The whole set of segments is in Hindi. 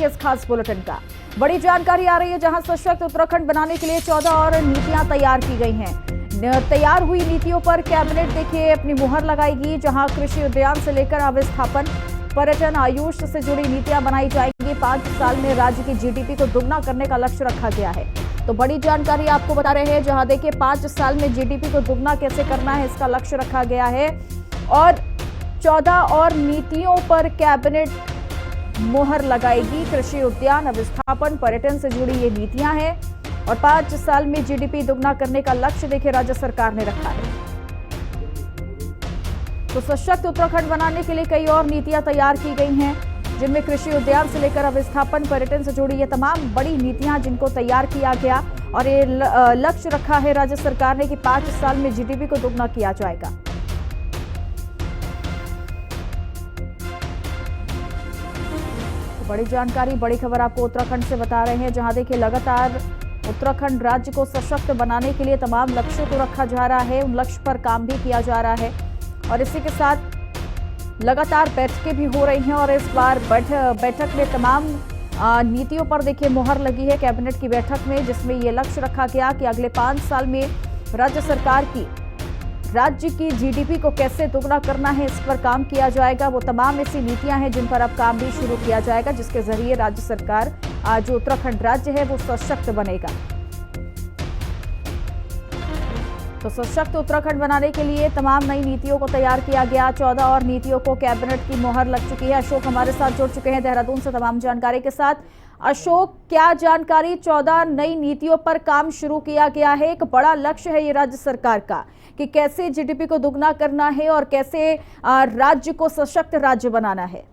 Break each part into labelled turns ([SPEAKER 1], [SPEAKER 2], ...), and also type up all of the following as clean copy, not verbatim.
[SPEAKER 1] इस खास बुलेटिन का बड़ी जानकारी आ रही है, जहां सशक्त उत्तराखंड बनाने के लिए 14 और नीतियां तैयार की गई हैं। तैयार हुई नीतियों पर कैबिनेट देखिए अपनी मुहर लगाएगी, जहां कृषि उद्यान से लेकर अवस्थापन, पर्यटन, आयुष से जुड़ी नीतियां बनाई जाएंगी। 5 साल में राज्य की जीडीपी को दुगना करने का लक्ष्य रखा गया है। तो बड़ी जानकारी आपको बता रहे हैं, जहां देखिए 5 साल में जीडीपी को दुगना कैसे करना है, इसका लक्ष्य रखा गया है। और 14 और नीतियों पर कैबिनेट मुहर लगाएगी। कृषि उद्यान, अवस्थापन, पर्यटन से जुड़ी ये नीतियां हैं और 5 साल में जीडीपी दुगना करने का लक्ष्य देखिए राज्य सरकार ने रखा है। तो सशक्त उत्तराखंड बनाने के लिए कई और नीतियां तैयार की गई हैं, जिनमें कृषि उद्यान से लेकर अवस्थापन, पर्यटन से जुड़ी ये तमाम बड़ी नीतियां जिनको तैयार किया गया और ये लक्ष्य रखा है राज्य सरकार ने कि 5 साल में जीडीपी को दुगना किया जाएगा। बड़ी जानकारी, बड़ी खबर आपको उत्तराखंड से बता रहे हैं, जहां देखिए लगातार उत्तराखंड राज्य को सशक्त बनाने के लिए तमाम लक्ष्यों को रखा जा रहा है, उन लक्ष्य पर काम भी किया जा रहा है और इसी के साथ लगातार बैठकें भी हो रही हैं। और इस बार बैठक में तमाम नीतियों पर देखिए मुहर लगी है कैबिनेट की बैठक में, जिसमें ये लक्ष्य रखा गया कि अगले 5 साल में राज्य की जीडीपी को कैसे दुगना करना है, इस पर काम किया जाएगा। वो तमाम ऐसी नीतियां हैं जिन पर अब काम भी शुरू किया जाएगा, जिसके जरिए राज्य सरकार जो उत्तराखंड राज्य है वो सशक्त बनेगा। तो सशक्त उत्तराखंड बनाने के लिए तमाम नई नीतियों को तैयार किया गया। 14 और नीतियों को कैबिनेट की मुहर लग चुकी है। अशोक हमारे साथ जुड़ चुके हैं देहरादून से तमाम जानकारी के साथ। अशोक, क्या जानकारी? 14 नई नीतियों पर काम शुरू किया गया है। एक बड़ा लक्ष्य है ये राज्य सरकार का कि कैसे जीडीपी को दुगना करना है और कैसे राज्य को सशक्त राज्य बनाना है।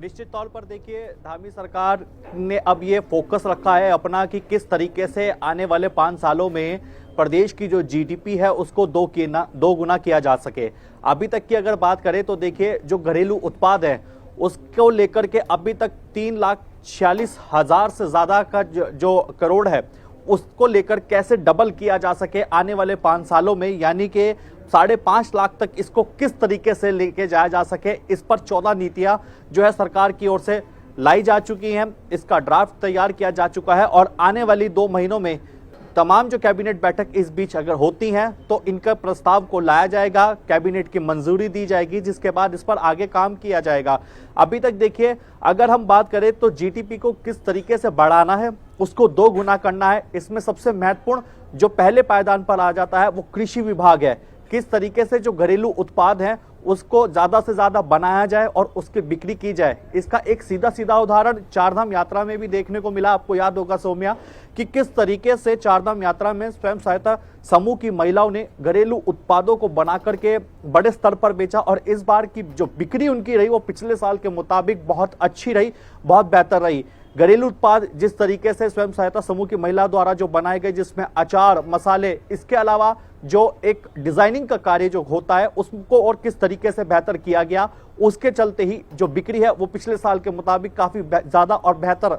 [SPEAKER 2] निश्चित तौर पर देखिए, धामी सरकार ने अब ये फोकस रखा है अपना कि किस तरीके से आने वाले 5 सालों में प्रदेश की जो जीडीपी है उसको 2 गुना किया जा सके। अभी तक की अगर बात करें तो देखिए, जो घरेलू उत्पाद है उसको लेकर के अभी तक 3,46,000 से ज्यादा का जो करोड़ है उसको लेकर कैसे डबल किया जा सके आने वाले 5 सालों में, यानी कि 5.5 लाख तक इसको किस तरीके से लेके जाया जा सके, इस पर 14 नीतियां जो है सरकार की ओर से लाई जा चुकी हैं। इसका ड्राफ्ट तैयार किया जा चुका है और आने वाली 2 महीनों में तमाम जो कैबिनेट बैठक इस बीच अगर होती हैं तो इनका प्रस्ताव को लाया जाएगा, कैबिनेट की मंजूरी दी जाएगी, जिसके बाद इस पर आगे काम किया जाएगा। अभी तक देखिए, अगर हम बात करें तो जीडीपी को किस तरीके से बढ़ाना है, उसको 2 गुना करना है। इसमें सबसे महत्वपूर्ण जो पहले पायदान पर आ जाता है वो कृषि विभाग है। किस तरीके से जो घरेलू उत्पाद हैं उसको ज्यादा से ज्यादा बनाया जाए और उसकी बिक्री की जाए। इसका एक सीधा उदाहरण चारधाम यात्रा में भी देखने को मिला। आपको याद होगा सौम्या कि किस तरीके से चारधाम यात्रा में स्वयं सहायता समूह की महिलाओं ने घरेलू उत्पादों को बना करके बड़े स्तर पर बेचा और इस बार की जो बिक्री उनकी रही वो पिछले साल के मुताबिक बहुत अच्छी रही, बहुत बेहतर रही। घरेलू उत्पाद जिस तरीके से स्वयं सहायता समूह की महिला द्वारा जो बनाए गए, जिसमें अचार, मसाले, इसके अलावा जो एक डिजाइनिंग का कार्य जो होता है उसको और किस तरीके से बेहतर किया गया, उसके चलते ही जो बिक्री है वो पिछले साल के मुताबिक काफी ज्यादा और बेहतर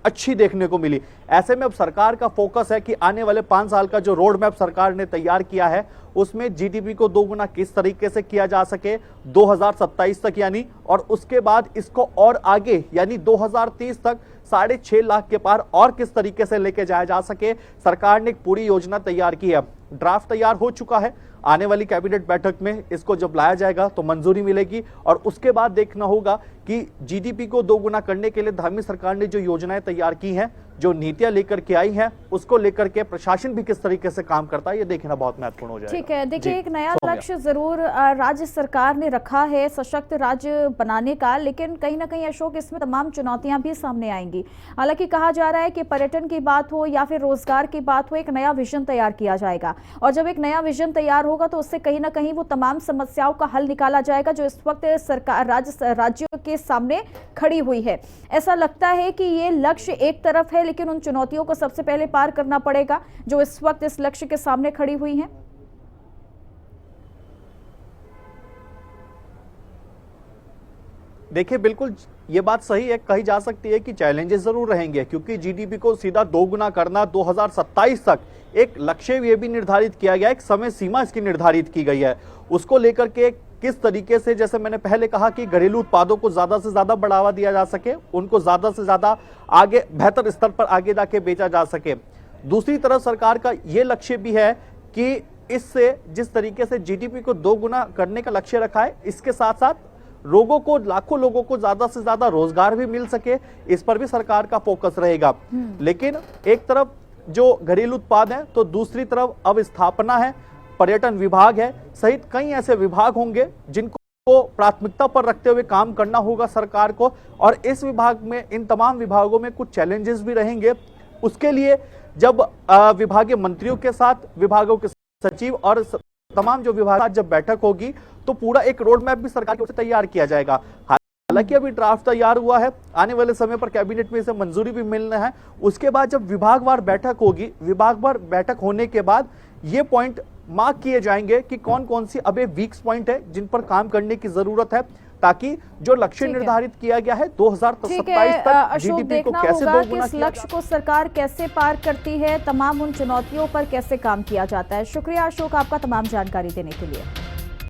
[SPEAKER 2] अच्छी देखने को मिली। ऐसे में अब सरकार का फोकस है कि आने वाले 5 साल का जो रोड मैप सरकार ने तैयार किया है उसमें जीडीपी को 2 गुना किस तरीके से किया जा सके 2027 तक, यानी, और उसके बाद इसको और आगे यानी 2030 तक 6.5 लाख के पार और किस तरीके से लेके जाया जा सके। सरकार ने एक पूरी योजना तैयार की है, ड्राफ्ट तैयार हो चुका है। आने वाली कैबिनेट बैठक में इसको जब लाया जाएगा तो मंजूरी मिलेगी और उसके बाद देखना होगा कि जीडीपी को 2 गुना करने के लिए धामी सरकार ने जो योजनाएं तैयार की हैं, जो नीतियां लेकर के आई हैं, उसको लेकर के प्रशासन भी किस तरीके से काम करता है, ये देखना बहुत महत्वपूर्ण हो जाएगा।
[SPEAKER 1] ठीक है, देखिए एक नया लक्ष्य जरूर राज्य सरकार ने रखा है सशक्त राज्य बनाने का, लेकिन कहीं ना कहीं अशोक इसमें तमाम चुनौतियां भी सामने आएंगी। हालांकि कहा जा रहा है कि पर्यटन की बात हो या फिर रोजगार की बात हो, एक नया विजन तैयार किया जाएगा और जब एक नया विजन तैयार होगा तो उससे कहीं ना कहीं वो तमाम समस्याओं का हल निकाला जाएगा जो इस वक्त सरकार राज्यों के सामने खड़ी हुई है। ऐसा लगता है कि ये लक्ष्य एक तरफ है, लेकिन उन चुनौतियों को सबसे पहले पार करना पड़ेगा जो इस वक्त इस लक्ष्य के सामने खड़ी हुई हैं।
[SPEAKER 2] देखिए, बिल्कुल ये बात सही है, कही जा सकती है कि चैलेंजेस जरूर रहेंगे क्योंकि जीडीपी को सीधा 2 गुना करना 2027 तक एक लक्ष्य ये भी निर्धारित किया गया है, एक समय सीमा इसकी निर्धारित की गई है। उसको लेकर के किस तरीके से, जैसे मैंने पहले कहा कि घरेलू उत्पादों को ज्यादा से ज्यादा बढ़ावा दिया जा सके, उनको ज्यादा से ज्यादा आगे बेहतर स्तर पर आगे जाके बेचा जा सके। दूसरी तरफ सरकार का यह लक्ष्य भी है कि इससे जिस तरीके से जीडीपी को 2 गुना करने का लक्ष्य रखा है, इसके साथ साथ लोगों को, लाखों लोगों को ज्यादा से ज्यादा रोजगार भी मिल सके, इस पर भी सरकार का फोकस रहेगा। लेकिन एक तरफ जो घरेलू उत्पाद है तो दूसरी तरफ अवस्थापना है, पर्यटन विभाग है, सहित कई ऐसे विभाग होंगे जिनको प्राथमिकता पर रखते हुए काम करना होगा सरकार को। और इस विभाग में, इन तमाम विभागों में कुछ चैलेंजेस भी रहेंगे। उसके लिए जब विभागीय मंत्रियों के साथ, विभागों के सचिव और तमाम जो विभाग जब बैठक होगी तो पूरा एक रोड मैप भी सरकार की ओर से तैयार किया जाएगा। हालांकि अभी ड्राफ्ट तैयार हुआ है, आने वाले समय पर कैबिनेट में इसे मंजूरी भी मिलना है। उसके बाद जब विभागवार बैठक होगी, विभागवार बैठक होने के बाद ये पॉइंट मार्क किए जाएंगे कि कौन कौन सी अबे वीक पॉइंट है जिन पर काम करने की जरूरत है, ताकि जो लक्ष्य निर्धारित किया गया है 2027 तक जीडीपी को कैसे 2 गुना
[SPEAKER 1] इस लक्ष्य को सरकार कैसे पार करती है, तमाम उन चुनौतियों पर कैसे काम किया जाता है। शुक्रिया अशोक आपका तमाम जानकारी देने के लिए।